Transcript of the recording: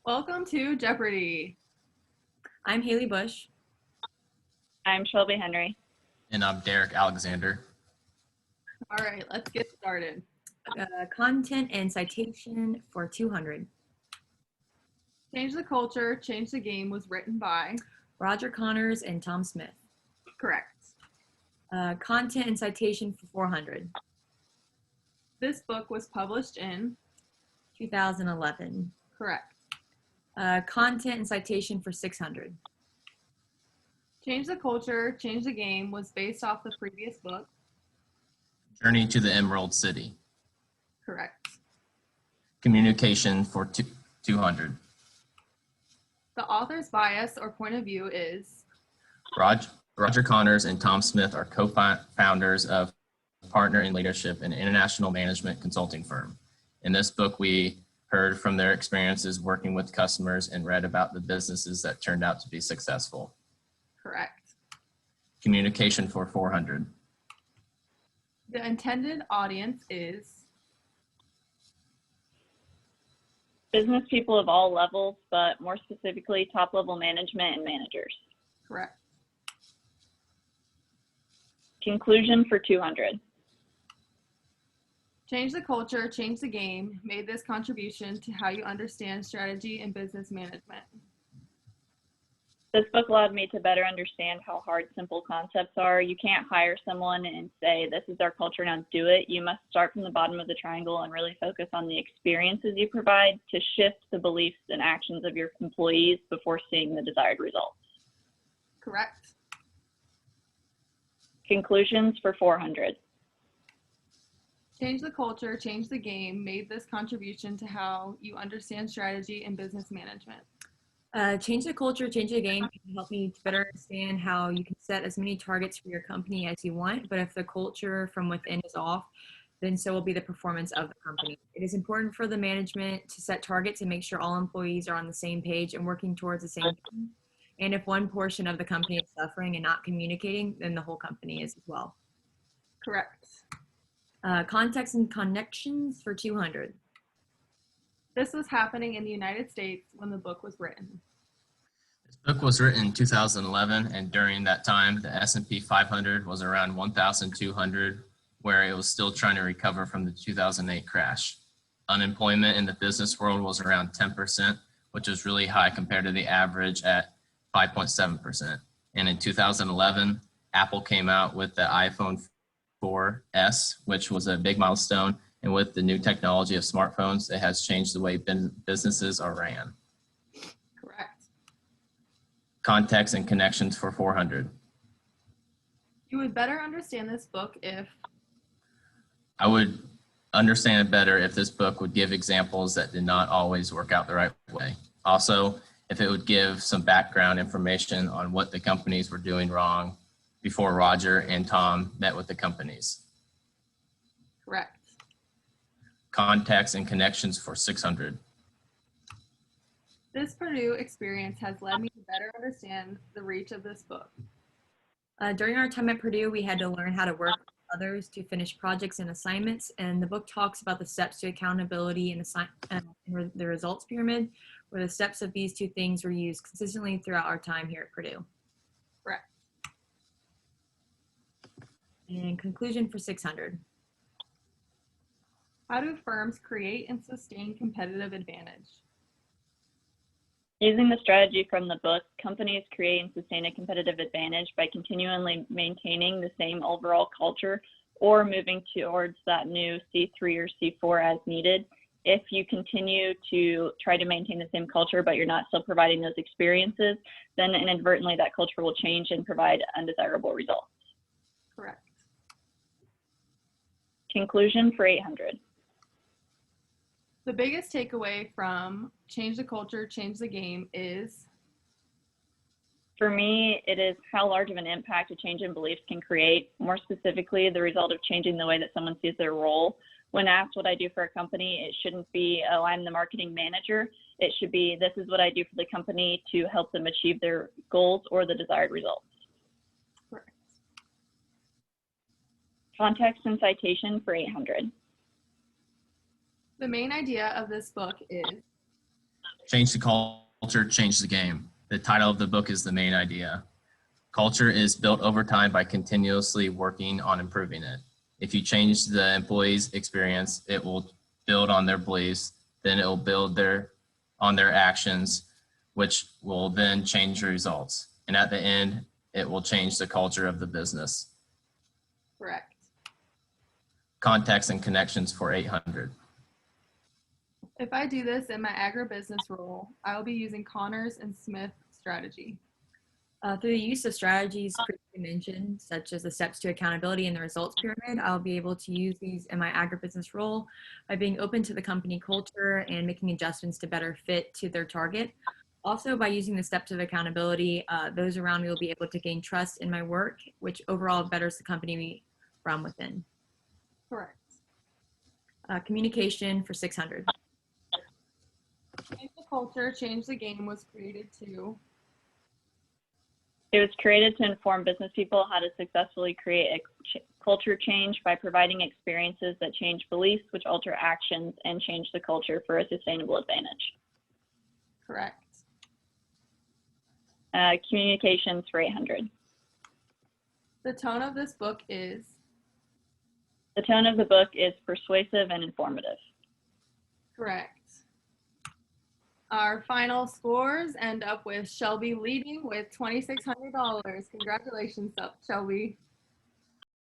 Welcome to Jeopardy! I'm Haley Bush. I'm Shelby Henry. And I'm Derek Alexander. All right, let's get started. Content and citation for 200. Change the Culture, Change the Game was written by? Roger Connors and Tom Smith. Correct. Content and citation for 400. This book was published in? 2011. Correct. Content and citation for 600. Change the Culture, Change the Game was based off the previous book? Journey to the Emerald City. Correct. Communication for 200. The author's bias or point of view is? Roger Connors and Tom Smith are co-founders of Partner in Leadership, an international management consulting firm. In this book, we heard from their experiences working with customers and read about the businesses that turned out to be successful. Correct. Communication for 400. The intended audience is? Business people of all levels, but more specifically, top-level management and managers. Correct. Conclusion for 200. Change the Culture, Change the Game made this contribution to how you understand strategy and business management. This book allowed me to better understand how hard simple concepts are. You can't hire someone and say, this is our culture, now do it. You must start from the bottom of the triangle and really focus on the experiences you provide to shift the beliefs and actions of your employees before seeing the desired results. Correct. Conclusions for 400. Change the Culture, Change the Game made this contribution to how you understand strategy and business management. Change the culture, change the game can help me to better understand how you can set as many targets for your company as you want, but if the culture from within is off, then so will be the performance of the company. It is important for the management to set targets and make sure all employees are on the same page and working towards the same thing. And if one portion of the company is suffering and not communicating, then the whole company is as well. Correct. Context and connections for 200. This was happening in the United States when the book was written. This book was written in 2011, and during that time, the S&P 500 was around 1,200, where it was still trying to recover from the 2008 crash. Unemployment in the business world was around 10%, which was really high compared to the average at 5.7%. And in 2011, Apple came out with the iPhone 4S, which was a big milestone. And with the new technology of smartphones, it has changed the way businesses are ran. Correct. Context and connections for 400. You would better understand this book if? I would understand it better if this book would give examples that did not always work out the right way. Also, if it would give some background information on what the companies were doing wrong before Roger and Tom met with the companies. Correct. Contacts and connections for 600. This Purdue experience has led me to better understand the reach of this book. During our time at Purdue, we had to learn how to work with others to finish projects and assignments, and the book talks about the steps to accountability and the results pyramid, where the steps of these two things were used consistently throughout our time here at Purdue. Correct. And conclusion for 600. How do firms create and sustain competitive advantage? Using the strategy from the book, companies create and sustain a competitive advantage by continually maintaining the same overall culture or moving towards that new C3 or C4 as needed. If you continue to try to maintain the same culture, but you're not still providing those experiences, then inadvertently that culture will change and provide undesirable results. Correct. Conclusion for 800. The biggest takeaway from Change the Culture, Change the Game is? For me, it is how large of an impact a change in beliefs can create. More specifically, the result of changing the way that someone sees their role. When asked what I do for a company, it shouldn't be, oh, I'm the marketing manager. It should be, this is what I do for the company to help them achieve their goals or the desired results. Correct. Context and citation for 800. The main idea of this book is? Change the culture, change the game. The title of the book is the main idea. Culture is built over time by continuously working on improving it. If you change the employee's experience, it will build on their beliefs, then it will build on their actions, which will then change the results. And at the end, it will change the culture of the business. Correct. Contacts and connections for 800. If I do this in my agribusiness role, I will be using Connors and Smith strategy. Through the use of strategies previously mentioned, such as the steps to accountability and the results pyramid, I'll be able to use these in my agribusiness role by being open to the company culture and making adjustments to better fit to their target. Also, by using the steps of accountability, those around me will be able to gain trust in my work, which overall betters the company from within. Correct. Communication for 600. Change the culture, change the game was created to. It was created to inform business people how to successfully create a culture change by providing experiences that change beliefs, which alter actions and change the culture for a sustainable advantage. Correct. Communications for 800. The tone of this book is. The tone of the book is persuasive and informative. Correct. Our final scores end up with Shelby leading with $2,600. Congratulations, Shelby.